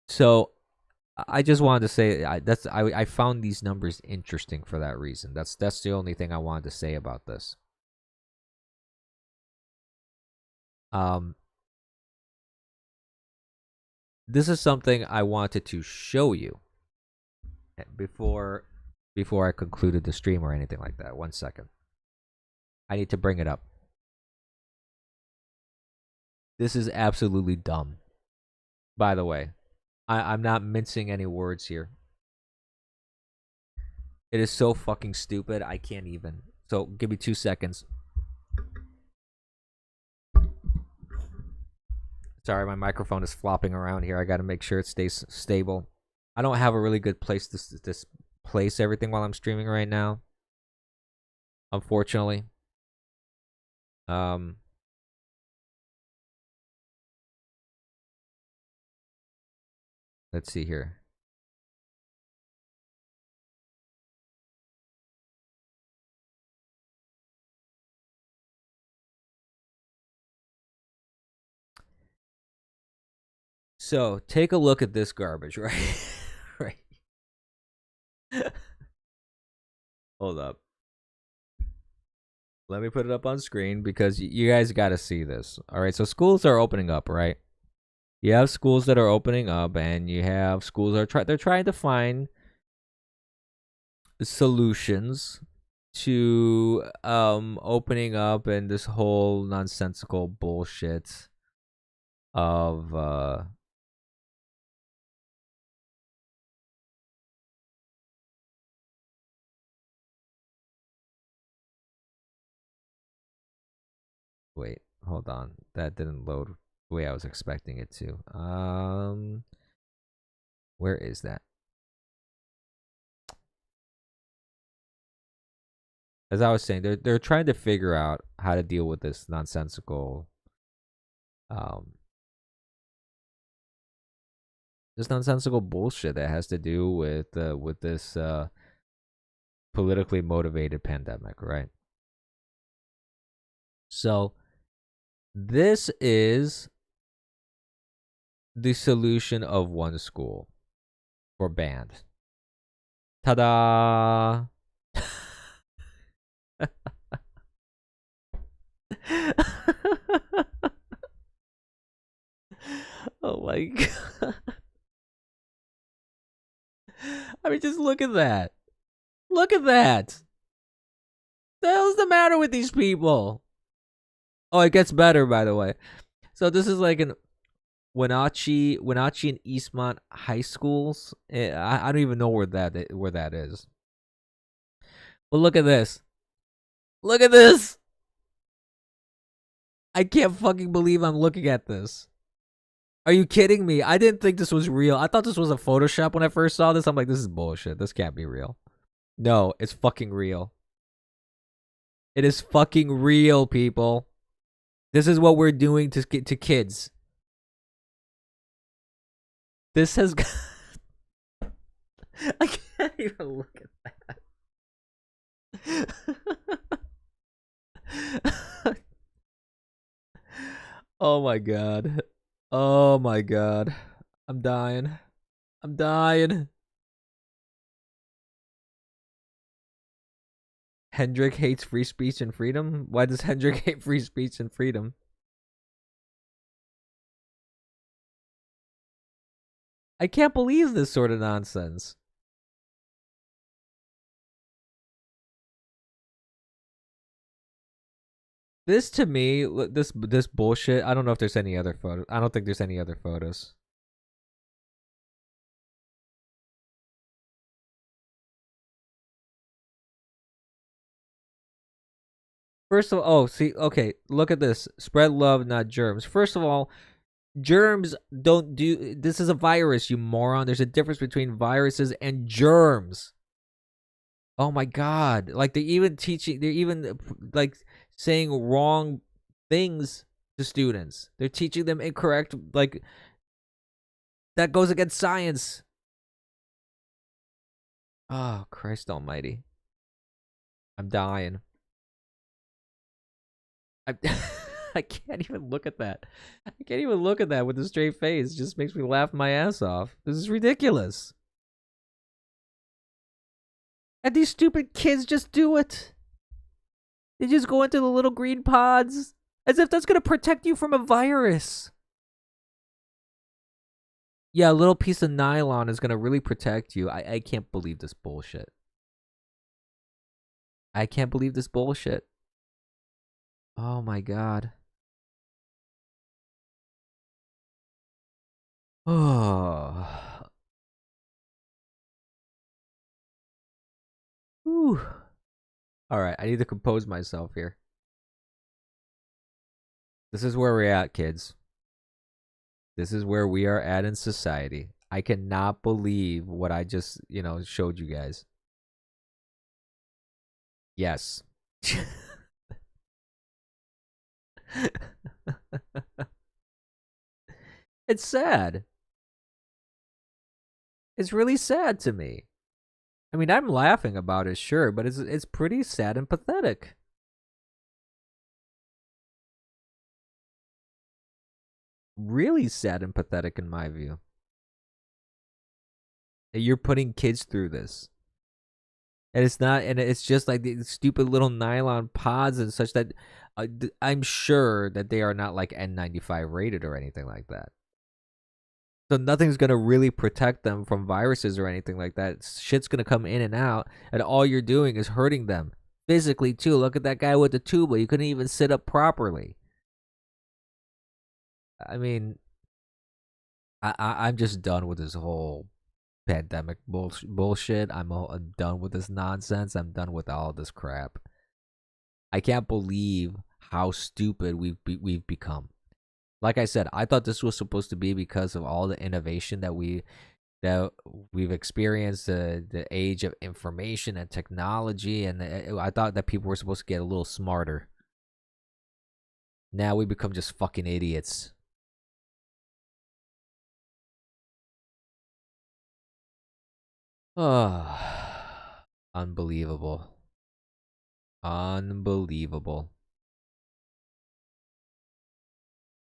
So I just wanted to say I found these numbers interesting for that reason. That's the only thing I wanted to say about this. This is something I wanted to show you before I concluded the stream or anything like that. 1 second. I need to bring it up. This is absolutely dumb. By the way, I'm not mincing any words here. It is so fucking stupid. I can't even. So give me 2 seconds. Sorry, my microphone is flopping around here. I got to make sure it stays stable. I don't have a really good place to place everything while I'm streaming right now. Unfortunately. Let's see here. So take a look at this garbage, right? Right. Hold up. Let me put it up on screen because you guys got to see this. All right. So schools are opening up, right? You have schools that are opening up, and you have schools that they're trying to find solutions to opening up and this whole nonsensical bullshit of wait, hold on. That didn't load the way I was expecting it to. Where is that? As I was saying, they're trying to figure out how to deal with this nonsensical bullshit that has to do with this politically motivated pandemic, right? So this is the solution of one school for banned. Ta-da! Oh my god. I mean, just look at that. Look at that. The hell's the matter with these people? Oh, it gets better, by the way. So this is like an Wenatchee and Eastmont high schools. I don't even know where that is. But look at this. Look at this. I can't fucking believe I'm looking at this. Are you kidding me? I didn't think this was real. I thought this was a Photoshop when I first saw this. I'm like, this is bullshit. This can't be real. No, it's fucking real. It is fucking real, people. This is what we're doing to kids. This has... I can't even look at that. Oh my god. Oh my god. I'm dying. I'm dying. Hendrik hates free speech and freedom? Why does Hendrik hate free speech and freedom? I can't believe this sort of nonsense. This to me, this bullshit. I don't know if there's any other photos. I don't think there's any other photos. First of all, okay, look at this. Spread love, not germs. First of all, germs don't do. This is a virus, you moron. There's a difference between viruses and germs. Oh my god! Like they're even like saying wrong things to students. They're teaching them incorrect. Like that goes against science. Oh, Christ almighty. I'm dying. I, I can't even look at that. I can't even look at that with a straight face. It just makes me laugh my ass off. This is ridiculous. And these stupid kids just do it. They just go into the little green pods as if that's going to protect you from a virus. Yeah, a little piece of nylon is going to really protect you. I can't believe this bullshit. I can't believe this bullshit. Oh my god. Oh. Whew. All right, I need to compose myself here. This is where we're at, kids. This is where we are at in society. I cannot believe what I just, showed you guys. Yes. It's sad. It's really sad to me. I mean, I'm laughing about it, sure, but it's pretty sad and pathetic. Really sad and pathetic in my view. That you're putting kids through this. And it's just like these stupid little nylon pods and such that I'm sure that they are not like N95 rated or anything like that. So nothing's going to really protect them from viruses or anything like that. Shit's going to come in and out, and all you're doing is hurting them physically too. Look at that guy with the tuba. He couldn't even sit up properly. I mean, I'm just done with this whole pandemic bullshit. I'm done with this nonsense. I'm done with all this crap. I can't believe how stupid we've become. Like I said, I thought this was supposed to be because of all the innovation that we've experienced, the age of information and technology, and I thought that people were supposed to get a little smarter. Now we become just fucking idiots. Oh, unbelievable. Unbelievable.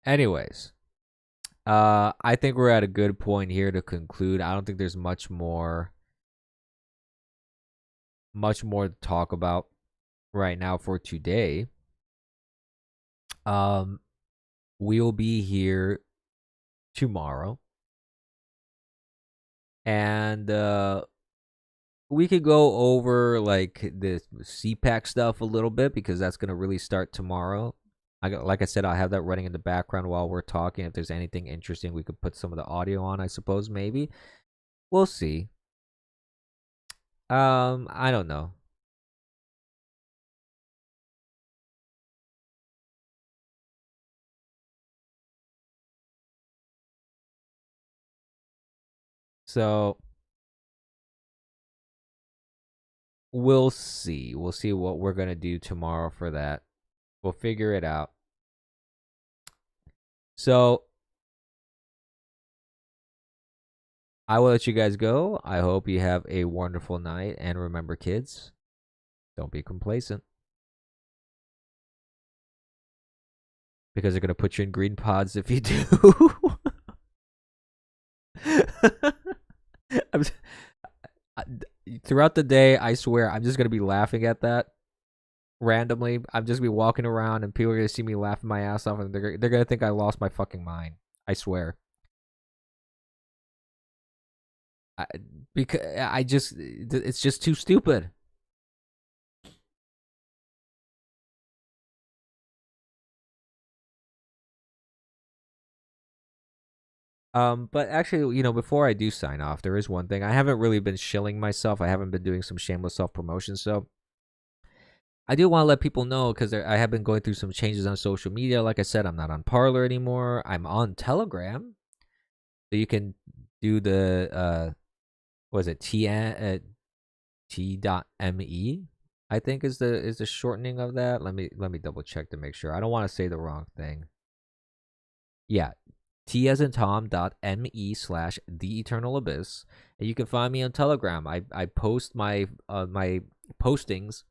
Anyways, I think we're at a good point here to conclude. I don't think there's much more to talk about right now for today. We'll be here tomorrow, and we could go over like the CPAC stuff a little bit because that's gonna really start tomorrow. Like I said, I have that running in the background while we're talking. If there's anything interesting, we could put some of the audio on. I suppose maybe we'll see. I don't know. So we'll see. We'll see what we're gonna do tomorrow for that. We'll figure it out. So I will let you guys go. I hope you have a wonderful night. And remember, kids, don't be complacent. Because they're going to put you in green pods if you do. Throughout the day, I swear, I'm just going to be laughing at that randomly. I'm just going to be walking around and people are going to see me laughing my ass off and they're going to think I lost my fucking mind. I swear. Because it's just too stupid. But actually, before I do sign off, there is one thing. I haven't really been shilling myself. I haven't been doing some shameless self-promotion. So I do want to let people know because I have been going through some changes on social media. Like I said, I'm not on Parler anymore. I'm on Telegram. So you can do the, what is it, T.me, I think is the shortening of that. Let me double check to make sure. I don't want to say the wrong thing. Yeah, T as in Tom.me/The Eternal Abyss. And you can find me on Telegram. I post my my postings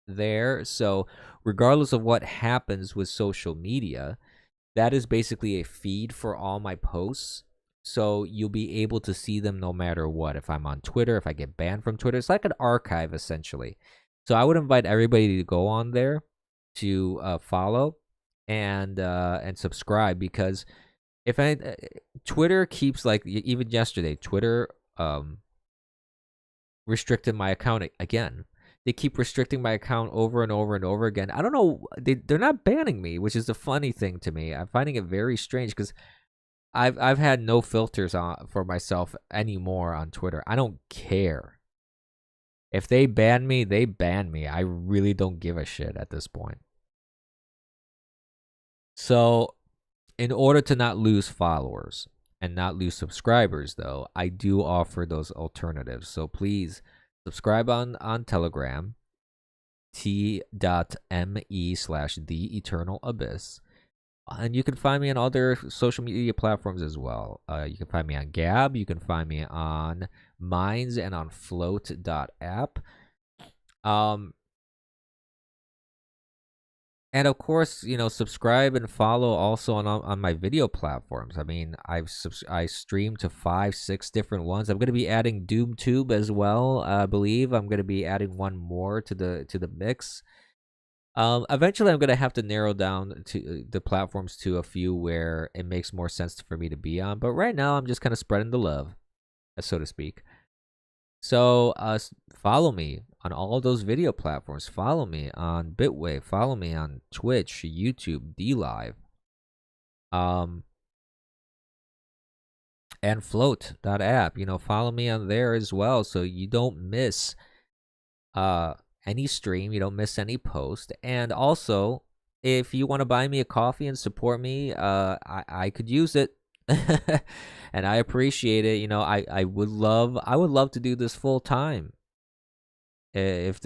there. So regardless of what happens with social media, that is basically a feed for all my posts. So you'll be able to see them no matter what. If I'm on Twitter, if I get banned from Twitter, it's like an archive essentially. So I would invite everybody to go on there to follow and subscribe, because if I Twitter keeps, like, even yesterday, Twitter restricted my account again. They keep restricting my account over and over and over again. I don't know. They're not banning me, which is the funny thing to me. I'm finding it very strange because I've had no filters on for myself anymore on Twitter. I don't care. If they ban me, they ban me. I really don't give a shit at this point. So, in order to not lose followers and not lose subscribers, though, I do offer those alternatives. So please subscribe on Telegram, t.me/The Eternal Abyss. And you can find me on other social media platforms as well. You can find me on Gab. You can find me on Minds and on Float.app. And of course, subscribe and follow also on my video platforms. I mean, I stream to 5-6 different ones. I'm going to be adding DoomTube as well. I believe I'm going to be adding one more to the mix. Eventually, I'm going to have to narrow down to the platforms to a few where it makes more sense for me to be on. But right now, I'm just kind of spreading the love, so to speak. So follow me on all of those video platforms. Follow me on Bitwave. Follow me on Twitch, YouTube, DLive, and Float.app. Follow me on there as well, so you don't miss any stream. You don't miss any post. And also, if you want to buy me a coffee and support me, I could use it. And I appreciate it. I would love to do this full time. If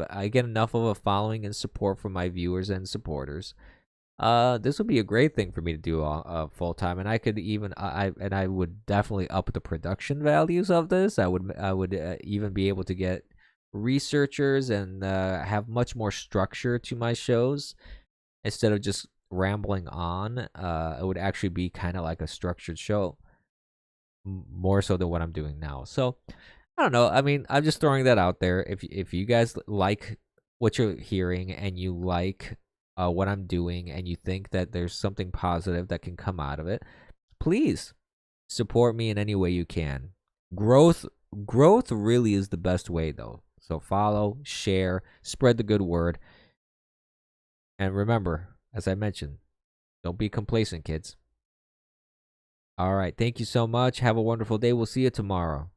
I get enough of a following and support from my viewers and supporters, this would be a great thing for me to do full time. And I could even I would definitely up the production values of this. I would even be able to get researchers and have much more structure to my shows instead of just rambling on. It would actually be kind of like a structured show, more so than what I'm doing now. So I don't know. I mean, I'm just throwing that out there. If you guys like what you're hearing and you like what I'm doing and you think that there's something positive that can come out of it, please support me in any way you can. Growth really is the best way, though. So follow, share, spread the good word. And remember, as I mentioned, don't be complacent, kids. All right. Thank you so much. Have a wonderful day. We'll see you tomorrow.